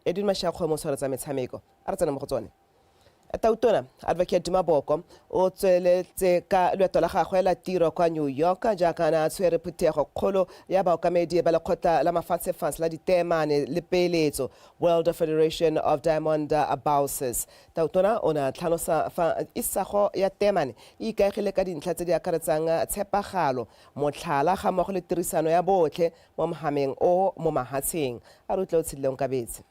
Edwin Mashakgo mo tshwaretsa metshameko a re tsena mo go tsone Tautona Advocate Maboko o tsweletse ka leeto la gagwe la tiro kwa New York jaaka na tshwere phuthego kgolo ya baokamedi ba lekgotla la mafatshe la ditemane le peeletso World Federation of Diamond Bosses. Tautona o na tlhalosa fa isago ya temane e ikaegile ka dintlha tse di akaretsang tshepagalo motlhala ga mmogo le tirisano ya botlhe mo mohameng o mo mahatsheng a re utlwa o tshileng ka betse.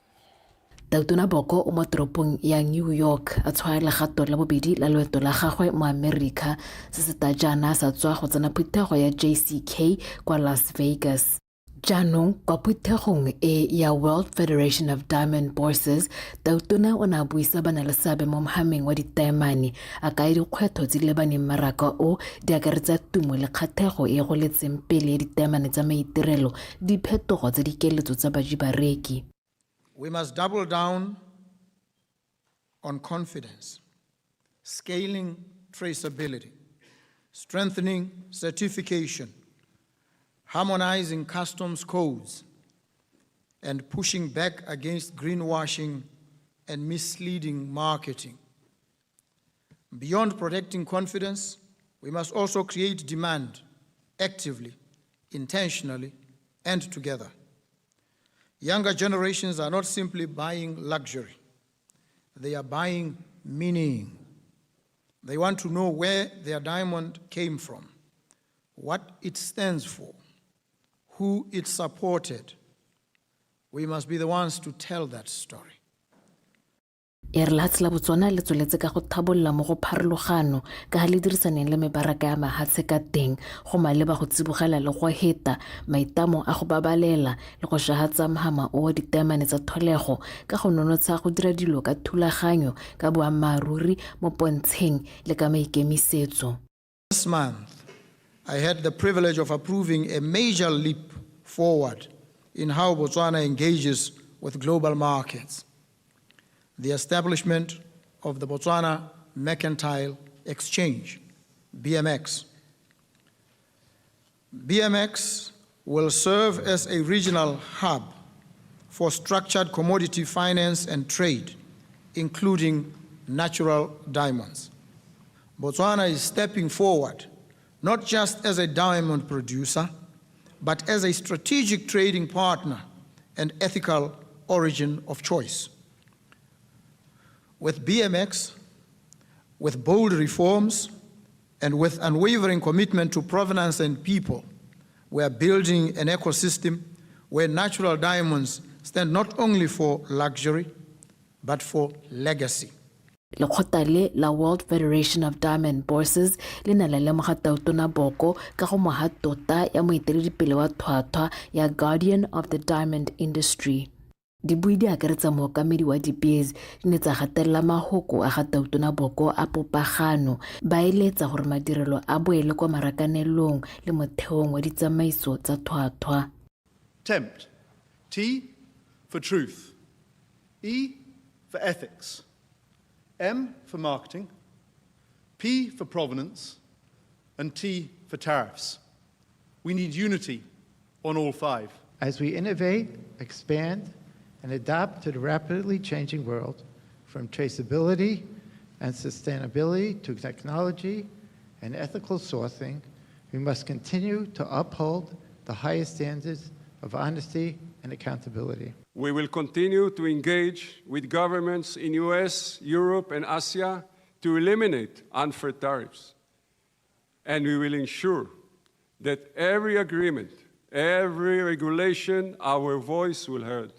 Tautona Boko o mo toropong ya New York a tshwara legato la bobedi la loeto la gagwe mo America se se tajana sa tswa go tsena phuthego ya JCK kwa Las Vegas. Jaanong kwa phuthegong e ya World Federation of Diamond Bosses, Tautona o na buisa bana le seabe mo mohameng wa ditaemane a kaya dikgwetlho tse di lebaneng mmaraka o di akaretsa tumo le kgatlhego e go letseng pele ya ditaemane tsa maitirelo diphetogo tsa dikeletso tsa bareki. We must double down on confidence, scaling traceability, strengthening certification, harmonizing customs codes, and pushing back against greenwashing and misleading marketing. Beyond protecting confidence, we must also create demand actively, intentionally, and together. Younger generations are not simply buying luxury. They are buying meaning. They want to know where their diamond came from, what it stands for, who it supported. We must be the ones to tell that story. Erlatsi la Botswana le tsweletse ka go thabolla mo go pharologano ka ga le dirisaneng le mebaraka ya mahatshe ka teng go maleba go tsibogela le go heta maitamo a go babalela le go shahatsa mohama o ditaemane tsa tholego ka go nonotsha go dira dilo ka thulaganyo ka boammaruri mo pontsheng le ka maikemisetso. This month, I had the privilege of approving a major leap forward in how Botswana engages with global markets. The establishment of the Botswana Mercantile Exchange, BMX. BMX will serve as a regional hub for structured commodity finance and trade, including natural diamonds. Botswana is stepping forward, not just as a diamond producer, but as a strategic trading partner and ethical origin of choice. With BMX, with bold reforms, and with unwavering commitment to provenance and people, we are building an ecosystem where natural diamonds stand not only for luxury, but for legacy. Lekgotla la World Federation of Diamond Bosses le na le lemoga Tautona Boko ka go moga tota ya moeteledipele wa tlhwatlhwa ya Guardian of the Diamond Industry. Dibui di akaretsa mookamedi wa di-bears di ne tsa gatelela mahoko a ga Tautona Boko a popagano ba eletsa gore madirelo a boele kwa marakanelong le motheong wa ditsamaiso tsa tlhwatlhwa. TEMPT, T for truth, E for ethics, M for marketing, P for provenance, and T for tariffs. We need unity on all five. As we innovate, expand, and adapt to the rapidly changing world, from traceability and sustainability to technology and ethical sourcing, we must continue to uphold the highest standards of honesty and accountability. We will continue to engage with governments in US, Europe, and Asia to eliminate unfair tariffs. And we will ensure that every agreement, every regulation, our voice will heard.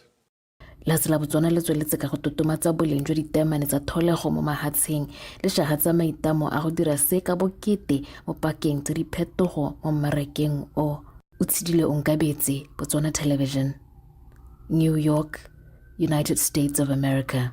Lefatshe la Botswana le tsweletse ka go totomatsa boleng jwa ditaemane tsa tholego mo mahatsheng le shagatsa maitamo a go dira se ka bokete mo pakeng tsa diphetogo mo mmarakeng o. Utshidile Onkabetse, Botswana Television, New York, United States of America.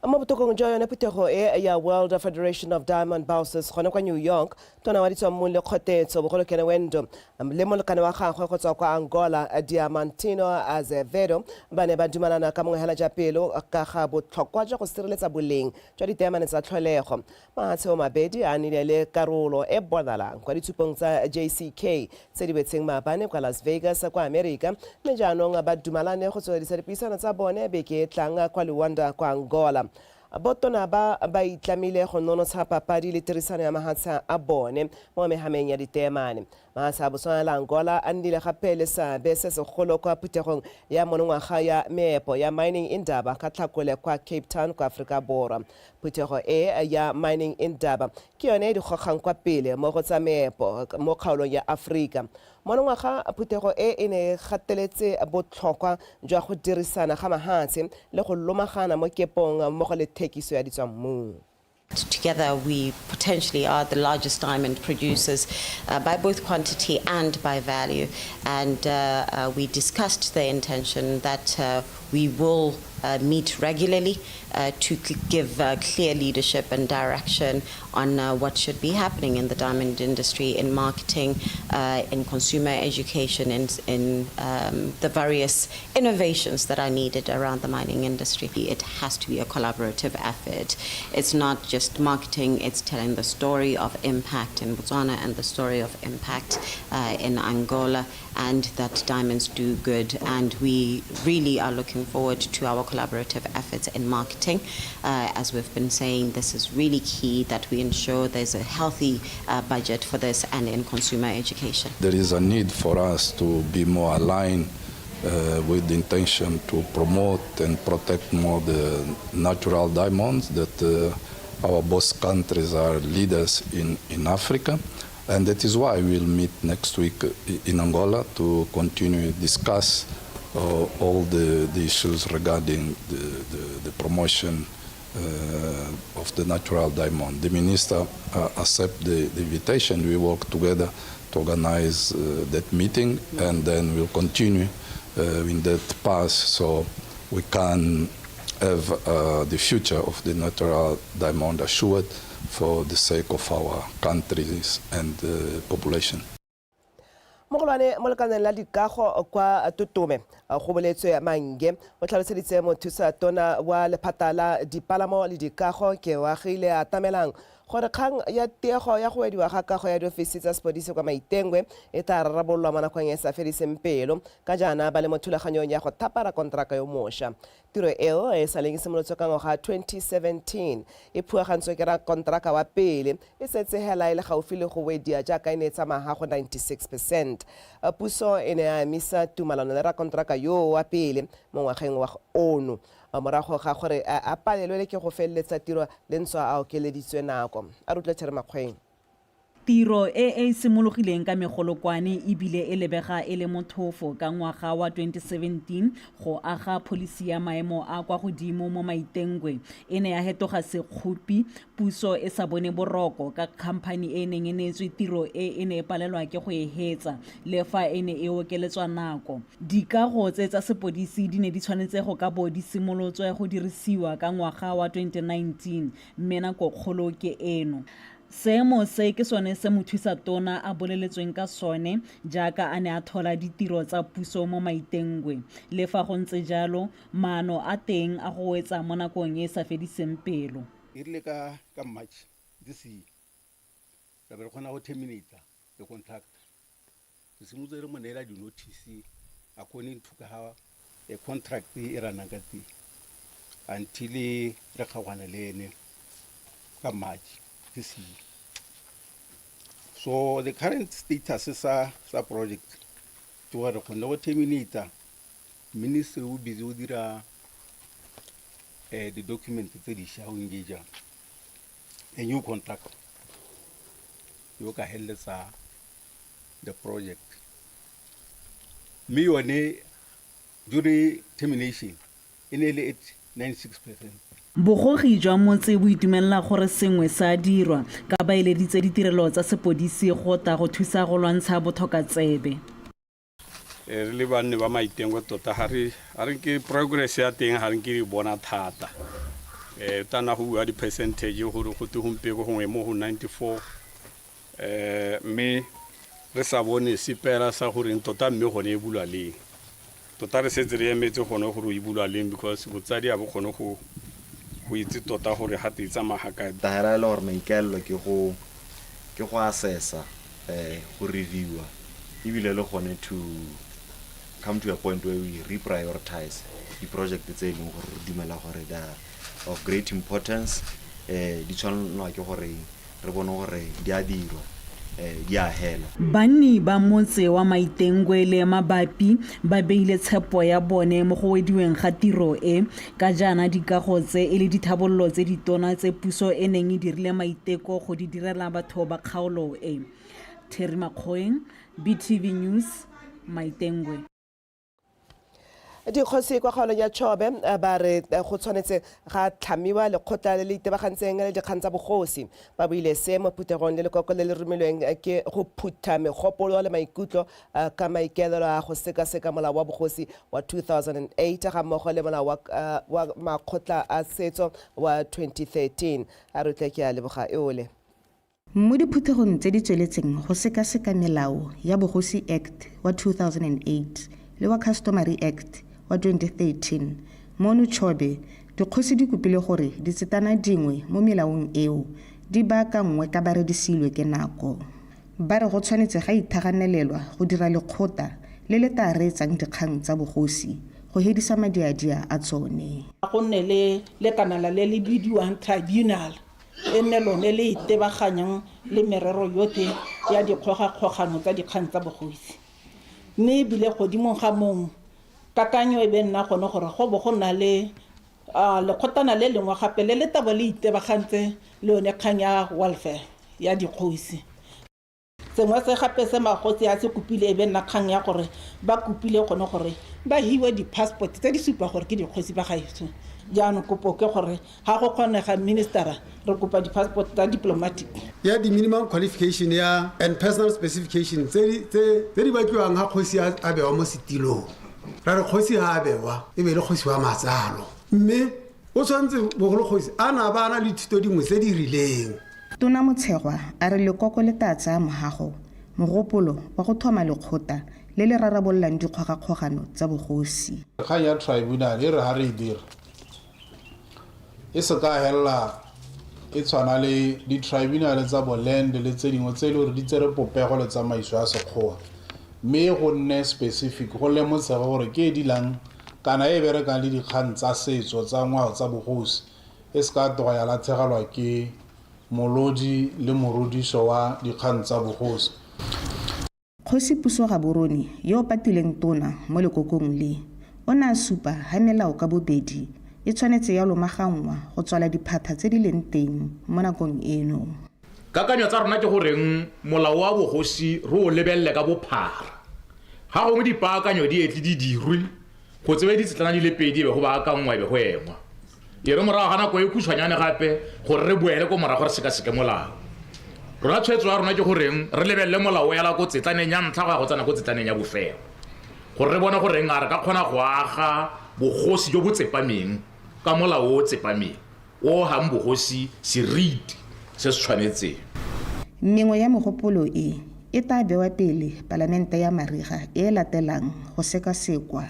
mo botokong jo yone phutego e ya World Federation of Diamond Bouncers gona kwa New York tona wa ditso mo le kgotetso bogolo kene wendo le molekane wa gagwe go tswa kwa Angola Diamantino Azevedo ba ne ba dumalana ka mongwe hela ja pelo ka ga botlhokwa jwa go sireletsa boleng jwa ditemane tsa tlholego matsho mabedi a nile le karolo e bonalang kwa ditshupong tsa JCK tse di betseng maabane kwa Las Vegas kwa America mme jaanong ba dumalane go tswedisa dipuisano tsa bone beke tlang kwa Luanda kwa Angola botona ba itlamile go nonotsha papadi le tirisano ya mahatsha a bone mo mehameng ya ditemane mahatsha a boswana la Angola a nnile gape le seabe se segolo kwa phuthegong ya monongwaga ya meepo ya mining indaba ka tlhakole kwa Cape Town kwa Aforika Borwa phuthego e ya mining indaba ke yone e di gogang kwa pele mo go tsa meepo mo kgaolong ya Afrika monongwaga phuthego e ne gateletse botlhokwa jwa go dirisana ga mahatshe le go lomagana mo kepong mo go le thekiso ya ditswammung. Together, we potentially are the largest diamond producers by both quantity and by value. And we discussed the intention that we will meet regularly to give clear leadership and direction on what should be happening in the diamond industry, in marketing, in consumer education, in the various innovations that are needed around the mining industry. It has to be a collaborative effort. It's not just marketing, it's telling the story of impact in Botswana and the story of impact in Angola, and that diamonds do good. And we really are looking forward to our collaborative efforts in marketing. As we've been saying, this is really key that we ensure there's a healthy budget for this, and in consumer education. There is a need for us to be more aligned with the intention to promote and protect more the natural diamonds that our both countries are leaders in Africa. And that is why we'll meet next week in Angola to continue to discuss all the issues regarding the promotion of the natural diamond. The minister accepted the invitation. We work together to organize that meeting, and then we'll continue in that path so we can have the future of the natural diamond assured for the sake of our countries and population. Mogolwane mo lekaneng la dikago kwa Tutume go boletswe Mange o tlhaloseditse mothusa tona wa lephata la dipalamo le dikago ke wa gile a tamelang gore kgang ya tiego ya go ediwa ga kago ya diofisi tsa sepodisi kwa Maitengwe e tla rarabololwa mo nakong e sa fediseng pelo ka jaana ba le mo thulaganyong ya go thapara kontraka yo mošwa tiro eo e sa leng simolotswe ka ngwaga 2017 e phuagantswe ke kontraka wa pele e setse hela e le gaufi le go wedia jaaka e ne e tsamaya go 96%. Puso e ne a emisa tumalano le kontraka yo wa pele mo ngwageng wa ono morago ga gore a palelwe ke go feleletsa tiro le ntswa a okeleditswe nako a rutle Tshere Makgweng. Tiro e simologileng ka megolokwane e bile e lebega e le mothofo ka ngwaga wa 2017 go aga pholisi ya maemo a kwa godimo mo Maitengwe e ne ya hetoga sekgopi puso e sa bone boroko ka khamphani e neng e neetswe tiro e ne e palelwa ke go e hetsa le fa e ne e okeletswa nako dikago tsa sepodisi di ne di tshwanetse go ka bo di simolotswe go dirisiwa ka ngwaga wa 2019 mme nako kgolo ke eno. Seemo se ke sone se mothusa tona a boleletsweng ka sone jaaka a ne a thola ditiro tsa puso mo Maitengwe le fa go ntse jalo maano a teng a go wetsa mo nakong e sa fediseng pelo irile ka March this year ka be khona go terminate the contract se simutse re monela di notice according to ka a contract e rana ka ti until re khagwana le ene ka March this year. So the current status is a project to where the terminator ministry will be doing the document that is engage a new contract. You can handle the project. Me one during termination in 96%. Bogogi jwa motse bo itumelela gore sengwe sa dirwa ka baeleditse ditirelo tsa sepodisi go ta go thusa go lwantsha bothokatsebe. Re le banne ba Maitengwe tota ha re ke progress ya teng ha re ke di bona thata tana go bua di-percentage gore go te gompieko gongwe mo go 94 mme re sa bone sepela sa gore tota mme gone e bulwa leng tota re setse re emetse gone gore e bulwa leng because botsadi a bo kgone go itse tota gore ga te tsamaya kae tahela le gore maikaelelo ke go assessa go reviewa ebile le gone to come to a point where we reprioritize the project tse e leng gore re dumela gore they are of great importance di tshwanelwa ke gore re bone gore di a dirwa di a hela. Banni ba motse wa Maitengwe le Mabapi ba beile tshepo ya bone mo go wediweng ga tiro e ka jana dikago tse e le dithabollo tse ditona tse puso e neng e dirile maiteko go di direla batho ba kgaolo e. Terry Makgoeng, BTV News, Maitengwe. Dikgosi kwa kgaolong ya Chobe ba re go tshwanetse ga tlhamiwa lekgotla le le itebagantseng le dikgang tsa bogosi ba buile se mo phuthegong le lekoko le le romilweng ke go phutha megopolo le maikutlo ka maikaelelo a go sekaseka molao wa bogosi wa 2008 ga mmogo le molao wa makgotla a setso wa 2013 a re tle ke a leboga eole. Mo diphuthegong tse di tsweletseng go sekaseka melao ya bogosi Act wa 2008 le wa Customary Act wa 2013 mono Chobe dikgosi di kopile gore ditsetana dingwe mo melaong eo di baakangwe ka bare di silwe ke nako ba re go tshwanetse ga ithaganelelwa go dira lekgotla le le tla reetsang dikgang tsa bogosi go hedisa madiadia a tsone go nne le kanala le le bidiwang tribunal ene lone le itebaganyang le merero yotlhe ya dikgogakgogano tsa dikgang tsa bogosi mme bile godimo ga mong kakanyo e be nna gone gore go bo go na le lekgotana le lengwe gape le le tabo le itebagantse le yone kgang ya welfare ya dikgosi sengwe se gape se magosi a se kopile e be nna kgang ya gore ba kopile gone gore ba hiwe di-passport tse di supa gore ke dikgosi ba gaetso jaanong kopo ke gore ga go kgonega ministera re kopa di-passport tsa diplomatic ya di-minimum qualification ya and personal specification tse di batliwang ga kgosi a bewa mo setilong ra re kgosi ga a bewa e be le kgosi wa matsalo mme o tshwanetse bogolo kgosi a na ba na le thuto dingwe tse di rileng. Tona Motshegwa a re lekoko le tla tsaya mogago mogopolo wa go thoma lekgotla le le rarabollang dikgogakgogano tsa bogosi. Kgang ya tribunal e re ha re dira e se ka hella e tshwana le di-tribunal tsa boland le tse dingwe tse e le gore di tsere popego le tsamaiso ya sekgowa mme go nne specific go lemotsega gore ke e dilang kana e berekang le dikgang tsa setso tsa ngwao tsa bogosi e se ka toga ya latlhegelwa ke molodi le morodiso wa dikgang tsa bogosi. Kgosi Puso Gaborone yo o patileng tona mo lekokong le o ne a supa ga melao ka bobedi e tshwanetse ya lomagangwa go tswala diphata tse di leng teng mo nakong eno. Kakanyo tsa rona ke goreng molao wa bogosi re o lebelele ka bophara ga gongwe dipaakanyo di etle di dirwe go tsebe ditsetlana di le pedi e be go baakangwa e be go engwa e re morago ga nako e khutshwanyane gape gore re boele ko morago re sekaseke molao rona tshwetso ya rona ke goreng re lebelele molao ela ko tsetlaneng ya ntlha go ya go tsena ko tsetlaneng ya bofelo gore re bone goreng a re ka kgona go aga bogosi jo bo tsepameng ka molao o tsepameng o gang bogosi seriti se se tshwanetseng. Mengwe ya mogopolo e tla bewa pele palamente ya mariga e latelang go sekasekwa.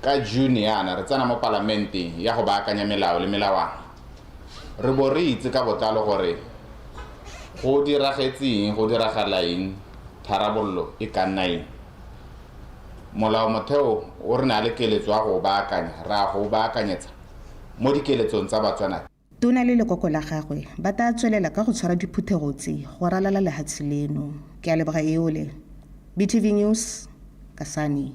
Ka June yana re tsena mo parlamente ya go baakanya melao le melawana re bo re itse ka botlalo gore go diragetseng go diragalaeng tharabollo e ka nna eng. Molao motheo o re na le keletso ya go baakanya ra go baakanyetsa mo dikeletsong tsa Batswana. Tona le lekoko la gagwe ba tla tswelela ka go tshwara diphuthego tse go ralala lehatshe leno. Ke a leboga eole. BTV News, Kasani.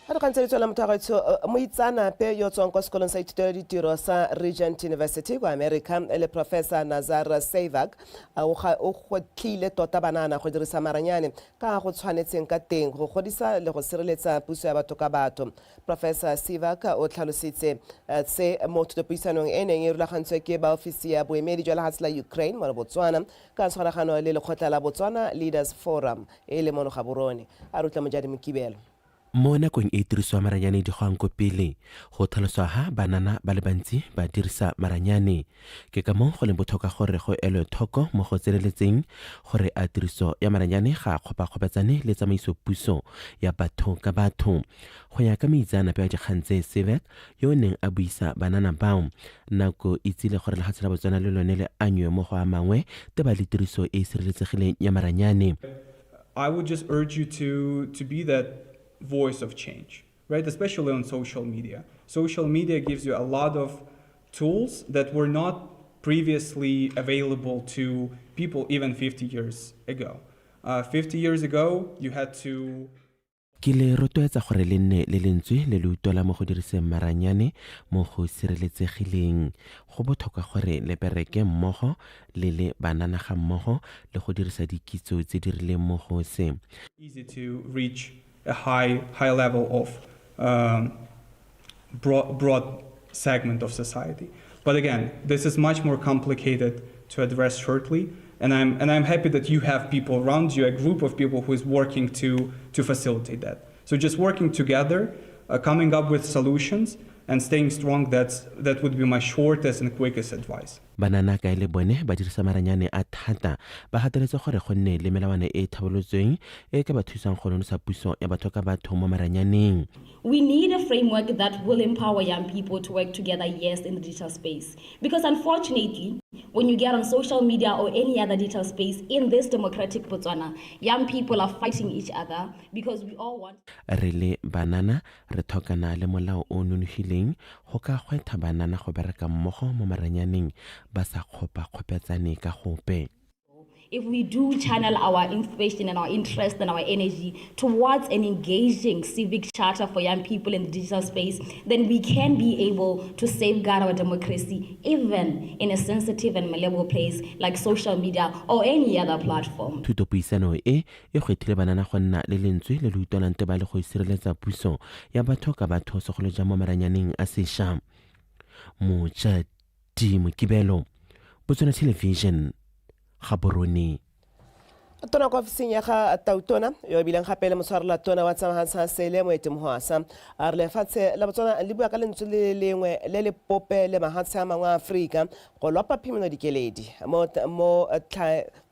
Re ga ntse re tswela motho moitseanape yo tswang kwa sekolong sa ithutelo ditiro sa Regent University kwa America le Professor Nazar Savak o gotlile tota banana go dirisa maranyane ka go tshwanetseng ka teng go godisa le go sireletsa puso ya batho ka batho. Professor Savak o tlhalositse se mo thutopuisanong e neng e rulagantswe ke ba ofisi ya boemedi jwa lefatshe la Ukraine mo Botswana ka tshwaragano le lekgotla la Botswana Leaders Forum e le mo Gaborone a rutla Mojadi Mokibelo. Mo nakong e tiriswa maranyane di goang ko pele go tlhaloswa ha banana ba le bantsi ba dirisa maranyane ke ka mo go le botlhokwa gore go elwe thoko mo go tseleletseng gore a tiriso ya maranyane ga kgopakgopatsane le tsamaiso puso ya batho ka batho go ya ka meitseanape wa dikgang tse Savak yo neng a buisa banana bao nako e tsile gore lefatshe la Botswana le lone le anywe mo go a mangwe teba le tiriso e sireletsegileng ya maranyane. I would just urge you to be that voice of change, right? Especially on social media. Social media gives you a lot of tools that were not previously available to people even 50 years ago. 50 years ago, you had to... Ke le rotloetsa gore le nne le lentswe le le utola mo go diriseng maranyane mo go sireletsegileng go botlhokwa gore le bereke mmogo le banana ga mmogo le go dirisa dikitso tse di rileng mo go se. Easy to reach a high level of broad segment of society. But again, this is much more complicated to address shortly. And I'm happy that you have people around you, a group of people who is working to facilitate that. So just working together, coming up with solutions and staying strong, that would be my shortest and quickest advice. Banana ka ile bone ba dirisa maranyane a thata ba gateletse gore go nne le melawana e tlhabolotsweng e ka ba thusang go nonosa puso ya batho ka batho mo maranyaneng. We need a framework that will empower young people to work together, yes, in the digital space. Because unfortunately, when you get on social media or any other digital space in this democratic Botswana, young people are fighting each other because we all want... Re le banana re thokana le molao o nonofileng go ka gwetha banana go bereka mmogo mo maranyaneng ba sa kgopakgopatsane ka gope. If we do channel our inspiration and our interest and our energy towards an engaging civic charter for young people in the digital space, then we can be able to safeguard our democracy even in a sensitive and malleable place like social media or any other platform. Thutopuisano e gwethile banana go nna le lentswe le le utolang teba le go sireletsa puso ya batho ka batho segolo jang mo maranyaneng a sešwa. Mojadi Mokibelo, Botswana Television, Gaborone. Tona kwa ofising ya ga Tautona yo bilang gape le motshwarela tona wa tsamagantsa sele mo etemohasa a re lefatshe la Botswana le bua ka lentswe le lengwe le le pope le mahatshe a mangwe a Afrika go lopa phimelo dikeledi mo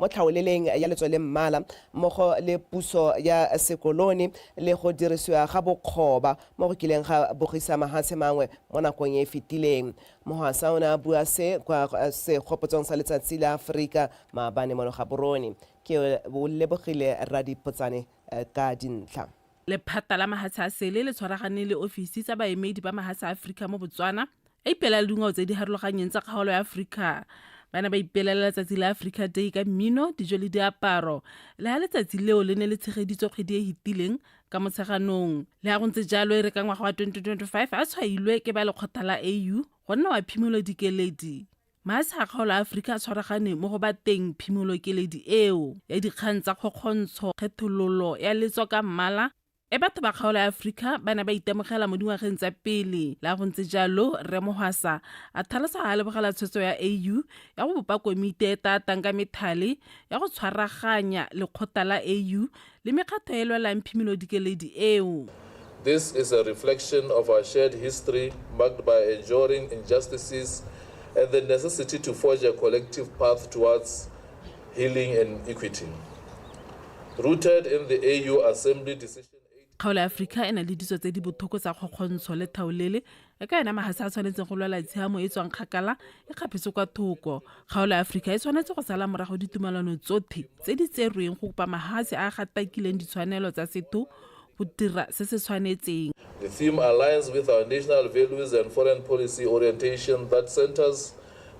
tlhaoleleng ya letswele mmala mmogo le puso ya sekoloni le go dirisiwa ga bokgoba mo go kileng ga bogisa mahatshe mangwe mo nakong e fetileng. Mohasa o na bua se kwa se kgopotsong sa letsatsi la Afrika maabane mo Gaborone ke bo lebogile Radipotsane ka dintlha. Lephata la mahatshe a sele le tshwaragane le ofisi tsa baemedi ba mahatshe a Afrika mo Botswana e ipela le dingwao tse di harologanyeng tsa kgaolo ya Afrika. Bana ba ipelela letsatsi la Africa Day ka mmino, dijo le diaparo le ha letsatsi leo le ne le tshegeditswe kgwedi e hitileng ka motsheganong. Le ha go ntse jalo e re ka ngwaga wa 2025 a tshwailwe ke ba lekgotla la AU go nna wa phimolo dikeledi. Mahatshe a kgaolo a Afrika a tshwaragane mo go ba teng phimolo keledi eo ya dikgang tsa kgokgontsho kgethololo ya letso ka mmala e batho ba kgaolo ya Afrika ba ne ba itemogela mo dingwageng tsa pele. La go ntse jalo Re Mohasa a tlhalosa ga lebogela tshwetso ya AU ya go bopa komite e tatang ka methale ya go tshwaraganya lekgotla la AU le mekgatlho e lwelang phimolo dikeledi eo. This is a reflection of our shared history marked by enduring injustices and the necessity to forge a collective path towards healing and equity. Rooted in the AU Assembly decision. Kgaolo ya Afrika e na le ditso tse di bothoko tsa kgokgontsho le thaolele e ka yona mahatshe a tshwanetseng go lwela tshiamo e tswang kgakala e kgapetse kwa thoko. Kgaolo ya Afrika e tshwanetse go sala morago ditumalano tsotlhe tse di tserweng go kopa mahatshe a gatakileng ditshwanelo tsa setho go dira se se tshwanetseng. The theme aligns with our national values and foreign policy orientation that centers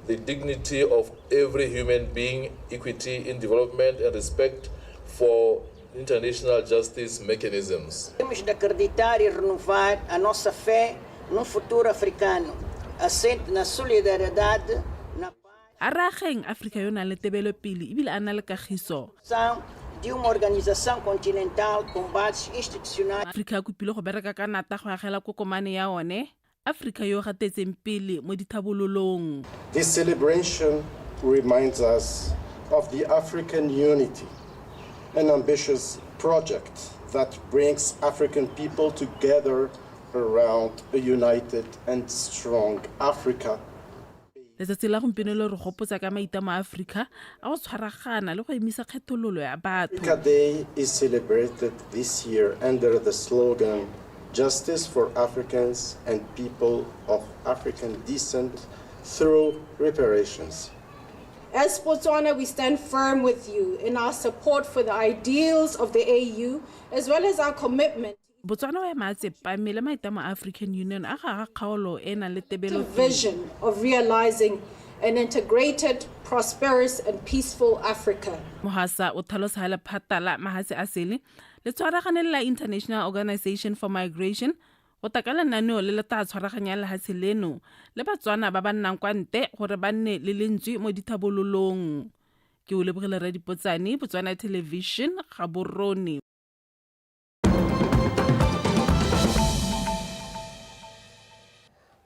the dignity of every human being, equity in development and respect for international justice mechanisms. Temos de acreditar e renovar a nossa fé num futuro africano, assente na solidariedade, na a rageng Afrika yo nang le tebelopele ebile a na le kagiso de uma organização continental com bases institucionais. Afrika kopile go bereka ka nata go agela kokomane ya one Afrika yo gatetseng pele mo dithabololong. This celebration reminds us of the African unity, an ambitious project that brings African people together around a united and strong Africa. Letsatsi la gompieno le re gopotsa ka maitamo a Afrika a go tshwaragana le go emisa kgethololo ya batho. Africa Day is celebrated this year under the slogan Justice for Africans and People of African Descent through reparations. As Botswana, we stand firm with you in our support for the ideals of the AU, as well as our commitment. Botswana wa matsepame le maitamo a African Union a ga kgaolo e nang le tebelo vision of realizing an integrated, prosperous, and peaceful Africa. Mohasa o tlhalosa le phatala mahatse a sele le tshwaragane la International Organization for Migration go takala naneo le ta tshwaraganya le hatse leno le Batswana ba bannang kwa nte gore ba nne le lentswe mo dithabololong. Ke o lebogela ra dipotsane Botswana Television ga borone.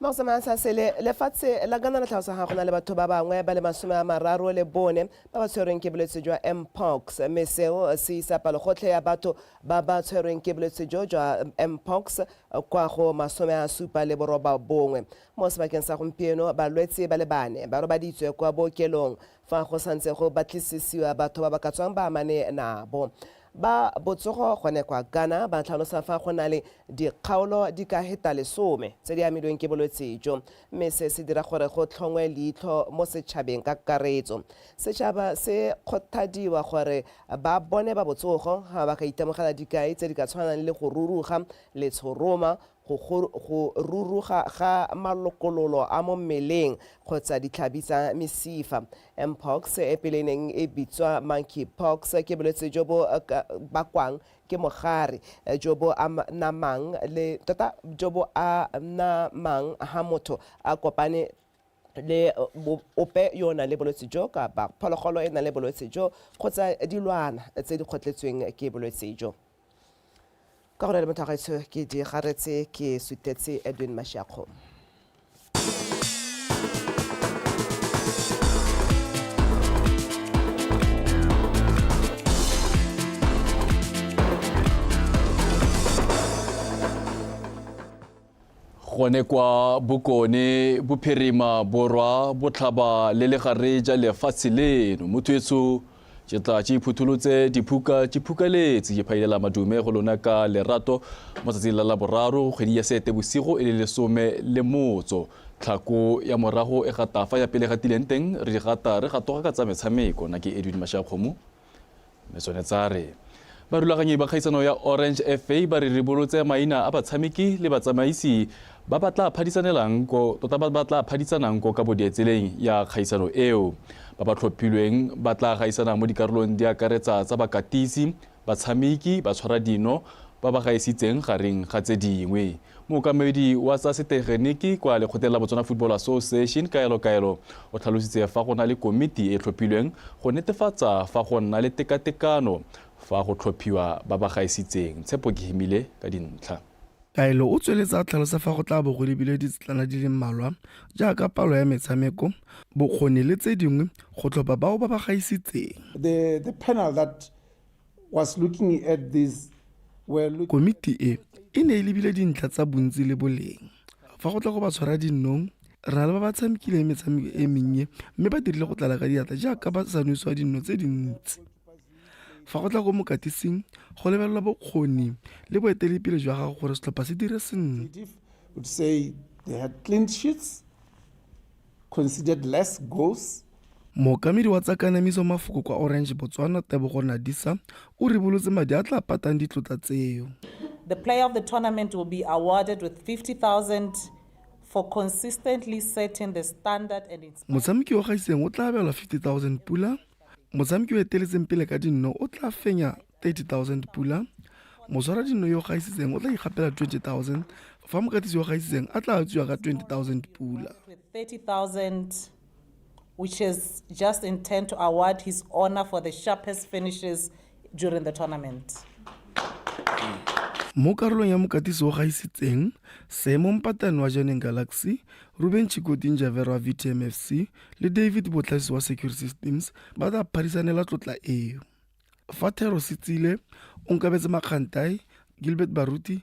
Mausama sa sele lefatshe la gana la tlhalosa ga gona le batho ba bangwe ba le 30 le bone ba ba tshwerweng ke bolwetse jwa Mpox mme seo se isa palo gotlhe ya batho ba ba tshwerweng ke bolwetse jwa Mpox kwa go 78 bongwe mo sebakeng sa gompieno balwetse ba le bane ba robaditswe kwa bookelong fa go santse go batlisisiwa batho ba ba ka tswang ba amane nabo. Ba botsogo gone kwa Ghana ba tlhalosa fa go na le dikgaolo di ka heta lesome tse di amilweng ke bolwetse jo mme se se dira gore go tlhongwe leitlho mo setšhabeng ka karetso. Setšhaba se kgothadiwa gore ba bone ba botsogo ga ba ka itemogela dikai tse di ka tshwanang le go ruruga letshoroma go ruruga ga malokololo a mo mmeleng kgotsa ditlhabi tsa mesifa. Mpox e peleneng e bitswa monkeypox ke bolwetse jo bo bakwang ke mogare jo bo namang le tota jo bo a namang ha motho a kopane le ope yona le bolwetse jo ka ba phologolo e na le bolwetse jo kgotsa dilwana tse di kgotletsweng ke bolwetse jo. Ka gore le motlhagaitso ke di garetse ke sutetse Edwin Mashako. gone kwa Bokone Bophirima Borwa Botlhaba le legare ja lefatshe leno mothoetso ke tla tse iphutholotse diphukaletse ke phailela madume go lona ka lerato mo tsatsing la boraro kgwedi ya Seetebosigo e le 10 tlhako ya morago e gatafa ya pele gatileng teng re gata re gatoga ka tsa metshameko na ke Edwin Mashakgomo mesonetsare ba rulaganyi ba kgaisano ya Orange FA ba re ribolotse maina a batshameki le batsamaisi ba batla phadisanelang go tota ba batla phadisanang go ka bodietseleng ya kgaisano eo ba ba tlhophilweng ba tla gaisana mo dikarolong di akaretsa tsa bakatisi batshameki ba tshwara dino ba ba gaisitseng gareng ga tse dingwe mookamedi wa tsa setegeniki kwa lekgotleng la Botswana Football Association kaelo o tlhalositse fa go na le komiti e tlhophilweng go netefatsa fa go nna le tekatekano fa go tlhophiwa ba ba gaisitseng Tshepo ke himile ka dintlha. Kaelo o tsweletsa tlhalosa fa go tla bo go lebile ditsetlana di le mmalwa jaaka palo ya metshameko bokgoni le tse dingwe go tlhopha bao ba ba gaisitseng. The panel that was looking at this komiti e ne e lebile dintlha tsa bontsi le boleng fa go tla go ba tshwara dinnong ra le ba ba tshamekile metshameko e mennye mme ba dirile go tlala ka diatla jaaka ba sanusiwa dinno tse dintsi. Fa go tla go mokatising go lebelelwa bokgoni le boeteledipele jwa gago gore setlhopha se dire sentle. Would say they had clean sheets, considered less goals. Mookamedi wa tsa kanamiso mafoko kwa Orange Botswana Tebogo Nadisa o ribolotse madi a tla patang ditlotla tseo. The player of the tournament will be awarded with 50,000 for consistently setting the standard and motshameki wa gaiseng o tla abelwa 50,000 pula. Motshameki o eteletseng pele ka dinno o tla fenya 30,000 pula, moswara dino yo gaisitseng o tla igapela 20,000 fa mokatisi yo gaisitseng a tla tswa ka 20,000 pula. 30,000, which is just intent to award his honor for the sharpest finishes during the tournament. Mo karolong ya mokatisi o gaisitseng, Seemo Mpatane wa Jwaneng Galaxy, Ruben Chikoti Njavera wa VTM FC le David Botlhasi wa Secure Systems ba tla phadisanela tlotla eo. Fa Thero Setsile, Onkabetse Makgantai, Gilbert Baruti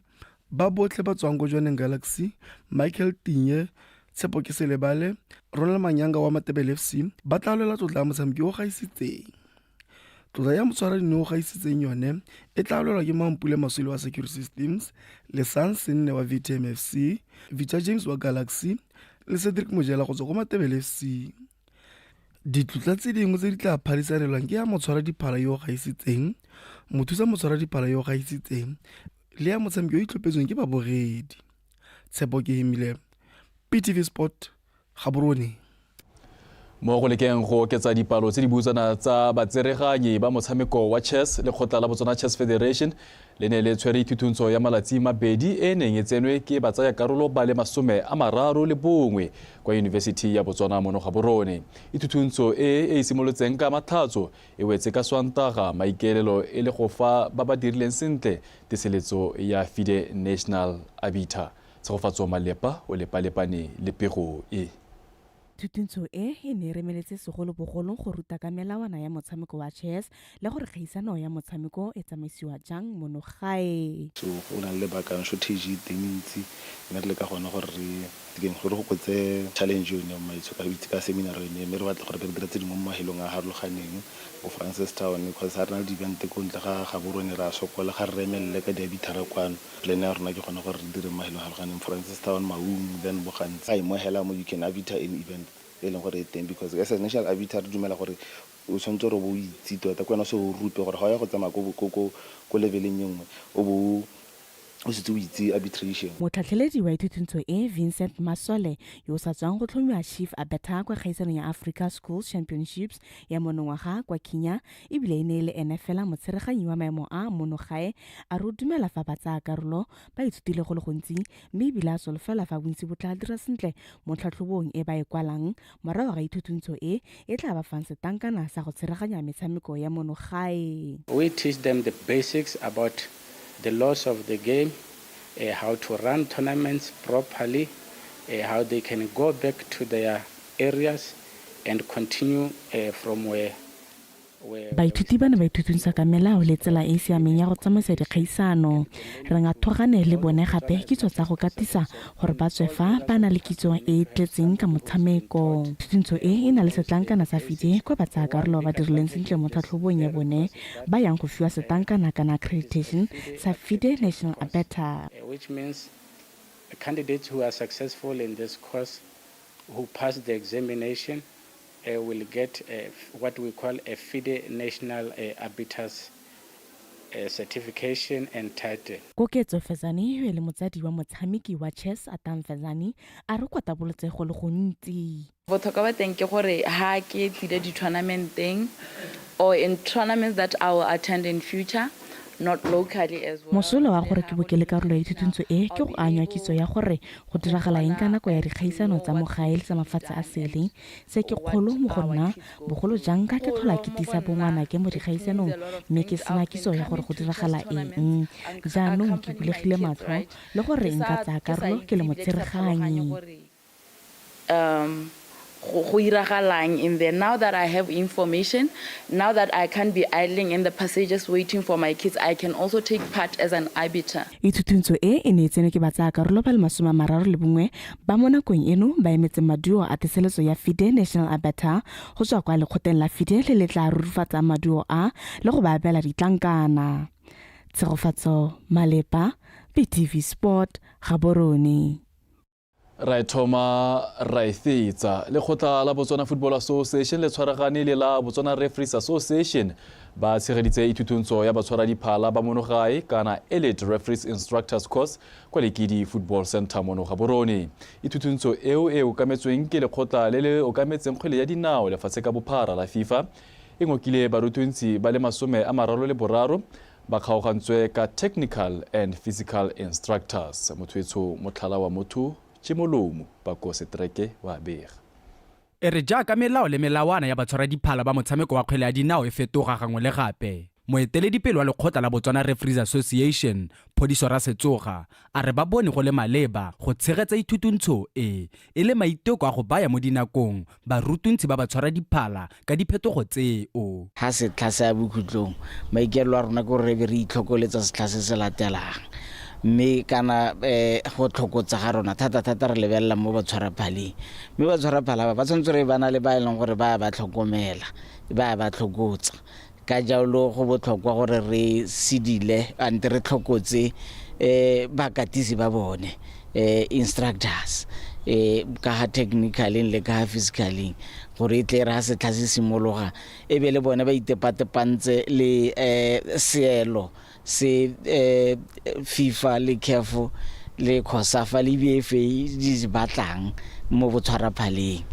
ba botlhe ba tswang go Jwaneng Galaxy, Michael Tinye, Tshepo Keselebale, Ronald Manyanga wa Matebele FC ba tla lwela tlotla ya motshameki o gaisitseng. Tlotla ya motshwara dino o gaisitseng yone e tla lwelwa ke Mampule Masole wa Secure Systems, Lesan Senne wa VTM FC, Vita James wa Galaxy le Cedric Mojela go tswa go Matebele FC. Ditlotla tse dingwe tse di tla phadisanelwang ke ya motshwara diphala yo o gaisitseng, mothusa motshwara diphala yo o gaisitseng le ya motshameki yo itlhophetsweng ke babogedi. Tshepo ke Hemile, PTV Sport, Gaborone. Mo go lekeng go oketsa dipalo tse di butsana tsa batsereganyi ba motshameko wa chess le Lekgotla la Botswana Chess Federation le ne le tshwere ithuthuntso ya malatsi mabedi e neng e tsenwe ke batsaya karolo ba le 31 kwa Yunibesithi ya Botswana mo Gaborone. Ithuthuntso e simolotseng ka matlhatso e wetse ka Swantaga, maikaelelo e le go fa ba ba dirileng sentle tiseletso ya FIDE National Arbiter. Tshegofatso Malepa o lepalepane le pego e. Thutuntsho e ne remeletse segolobogolo go ruta ka melawana ya motshameko wa chess le gore kgaisano ya motshameko e tsamaisiwa jang mono gae. So go na le bakang strategy tse mentsi mme re le ka gona gore re dikeng gore go kotse challenge yo ne maitso ka bitse ka seminar ne mme re batla gore re dire tse dingwe mo mahelong a harologaneng go Francistown because ha rena di event ko ntle ga Gaborone ra sokola ga re remelle ka diabithara kwano plan ya rona ke gona gore re dire mahelong a harologaneng Francistown Maung then bogantsi ai mo hela mo you can arbiter in event e leng gore teng because as a national arbiter re dumela gore o tshwanetse re bo itse tota kwena se o rupe gore ga ya go tsamaya ko leveleng nngwe o bo o se itse arbitration. Motlhatlheledi wa ithuthuntso e Vincent Masole yo sa tswang go tlhomiwa chief arbiter kwa kgaisano ya Africa Schools Championships ya monongwaga kwa Kenya ebile ne le NFL motsereganyi wa maemo a monogae a re dumela fa ba tsaya karolo ba ithutile go le gontsi mme ebile a solofela fa bontsi bo tla dira sentle mo tlhatlhobong e ba e kwalang morago ga ithuthuntso e tla ba fang setankana sa go tsereganya metshameko ya monogae. We teach them the basics about the laws of the game, how to run tournaments properly, how they can go back to their areas and continue from where baithuti ba ne ba ithuthuntsa ka melao le tsela e siameng ya go tsamaisa dikgaisano. Re nga thogane le bone gape kitso tsa go katisa gore ba tswe fa ba na le kitso e tletseng ka motshameko. Thuthuntso e na le setlankana sa FIDE kwa ba tsaya karolo ba dirileng sentle mo tlhatlhobong ya bone ba yang go fiwa setlankana kana accreditation sa FIDE National Arbiter, which means the candidates who are successful in this course who pass the examination will get what we call a FIDE National Arbiters certification and title. Koketso Fezani yo le motsadi wa motshameki wa chess Atam Fezani a re kwa tabolotse go le gontsi. Botlhokwa ba teng ke gore ha ke tlile di-tournamenteng or in tournaments that I will attend in future, not locally as well. Mosola wa gore ke bokele karolo ya ithuthuntso e ke go anya kitso ya gore go diragala eng ka nako ya dikgaisano tsa mogae le tsa mafatshe a sele se ke kgolo mo go nna bogolo jang ka ke tlhola ke tisa bongwana ke mo dikgaisanong mme ke sena kitso ya gore go diragala eng jaanong ke bulegile matlho le gore nka tsaya karolo ke le motsereganyi go iragalang in there. Now that I have information, now that I can't be idling in the passages waiting for my kids, I can also take part as an arbiter. Ithuthuntso e ne tsene ke batsaya karolo ba le 31 ba mo nakong eno ba emetse maduo a tiseletso ya FIDE National Arbiter go tswa kwa lekgotleng la FIDE le le tla rurifatsa maduo a le go ba abela ditlankana. Tshegofatso Malepa, PTV Sport, Gaborone. Raithoma Raithetsa Lekgotla la Botswana Football Association le tshwaragane le la Botswana Referees Association ba tshegeditse ithuthuntso ya batshwara diphala ba monogae kana Elite Referees Instructors Course kwa Lekidi Football Center mo Gaborone. Ithuthuntso eo e okametsweng ke lekgotla le le okametseng kgwele ya dinao lefatshe ka bophara la FIFA e ngokile barutuntsi ba le 33 ba kgaogantswe ka technical and physical instructors. Mothuetso motlhala wa motho Chimolomo ba ko setreke wa bega. E re jaaka melao le melawana ya batshwara diphala ba motshameko wa kgwele ya dinao e fetoga gangwe le gape. Moeteledipele wa lekgotla la Botswana Referees Association Phodiso Rasetsoga a re ba bone go le maleba go tshegetsa ithutuntsho e le maiteko a go baya mo dinakong barutuntsi ba batshwara diphala ka diphetogo tseo. Ha se tlase ya bokhutlong maikelo a rona go re be re itlhokoletsa se tlase se latelang mme kana go tlhokotsa ga rona thata re lebella mo batshwara phaleng mme batshwara phala ba tshwanetse re bana le ba eleng gore ba tlhokomela ba tlhokotsa ka jalo go botlhokwa gore re sidile ante re tlhokotse bakatisi ba bone instructors ka ha technically le ka ha physically gore tle ra se tlase simologa e be le bone ba itepatepantse le seelo se FIFA le CAF le COSAFA le BFA di batlang mo botshwara phaleng.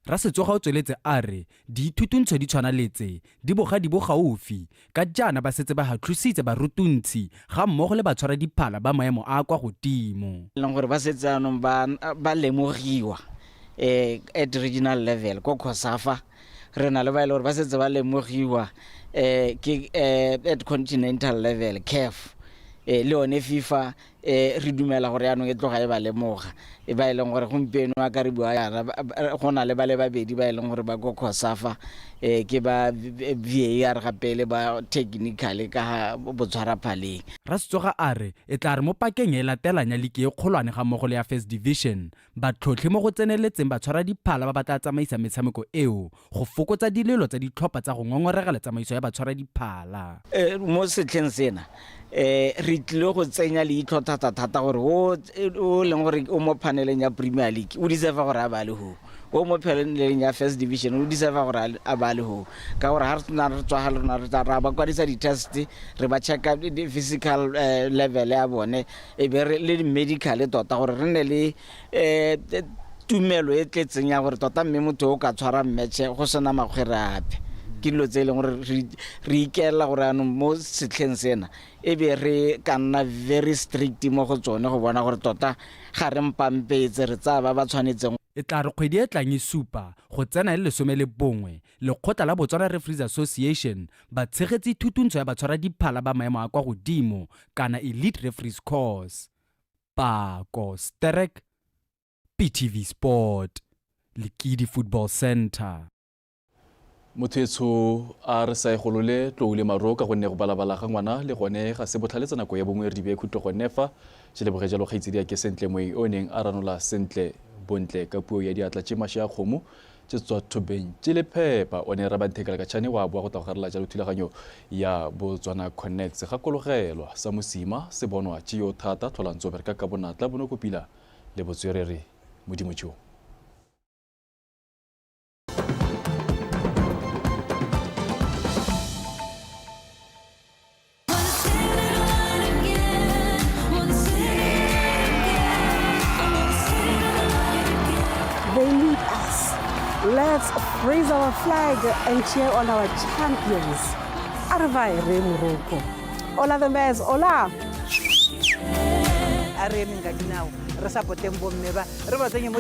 Rasetsoga o tsweletse a re dithutuntsho di tshwanaletse di boga gaufi ka jana ba setse ba hatlhusitse barutuntsi ga mmogo le batshwara diphala ba maemo a kwa godimo. Leng gore ba setse anong ba lemogiwa at regional level ko COSAFA re na le ba ile gore ba setse ba lemogiwa ke at continental level CAF le one FIFA re dumela gore yanong e tloga e ba lemoga e ba ileng gore gompieno a ka re bua yana go na le ba le babedi ba ileng gore ba go COSAFA ke ba VAR gape le ba technical ka botshwara phaleng. Rasetsoga a re e tla re mo pakeng e latelang ya liki e kgolwane ga mmogo le ya First Division batlhotlhe mo go tseneletseng batshwara diphala ba batla tsamaisa metshameko eo go fokotsa dilelo tsa ditlhopha tsa go ngongorega le tsamaiso ya batshwara diphala. Mo setlheng sena re tlile go tsenya leitlho thata gore o leng gore o mo paneleng ya Premier League o deserve gore a ba le ho o mo paneleng ya First Division o deserve gore a ba le ho ka gore ha re tswa ha rena re tla ba kwadisa di-test re ba check up the physical level ya bone e be le medical tota gore re ne le tumelo e tletseng ya gore tota mme motho o ka tshwara match go sena magwere ape ke dilo tse leng gore re ikela gore ano mo setlheng sena e be re ka nna very strict mo go tsone go bona gore tota ga re mpampetse re tsa ba tshwanetseng. E tla re kgwedi e tlang e supa go tsena le 11 lekgotla la Botswana Referees Association ba tshegetsa ithutuntsho ya batshwara diphala ba maemo a kwa godimo kana Elite Referees Course. Pako Sterek, PTV Sport, Lekidi Football Center. Mothuetso a re sa egolole tloule maro ka gonne go balabala ga ngwana le gone ga se botlhaletsa nako ya bongwe re di be khutlo go nefa tse le bogejalo ga itsedi ya ke sentle moe o neng a ranola sentle bontle ka puo ya diatla tse mashe ya kgomo tse tswa thobeng tse le phepa o ne ra banthekela ka tshane wa bua go tagarela jalo thulaganyo ya Botswana Connect ga kologelwa sa mosima se bonwa tse yo thata tlholantso bereka ka bonatla bono kopila le botswerere modimo tšo. They need us. Let's raise our flag and cheer on our champions. Arvai Remuroko. Ola the Bears, Ola. Are minga dinao. Re sapote mbomeba. Re ba tsenye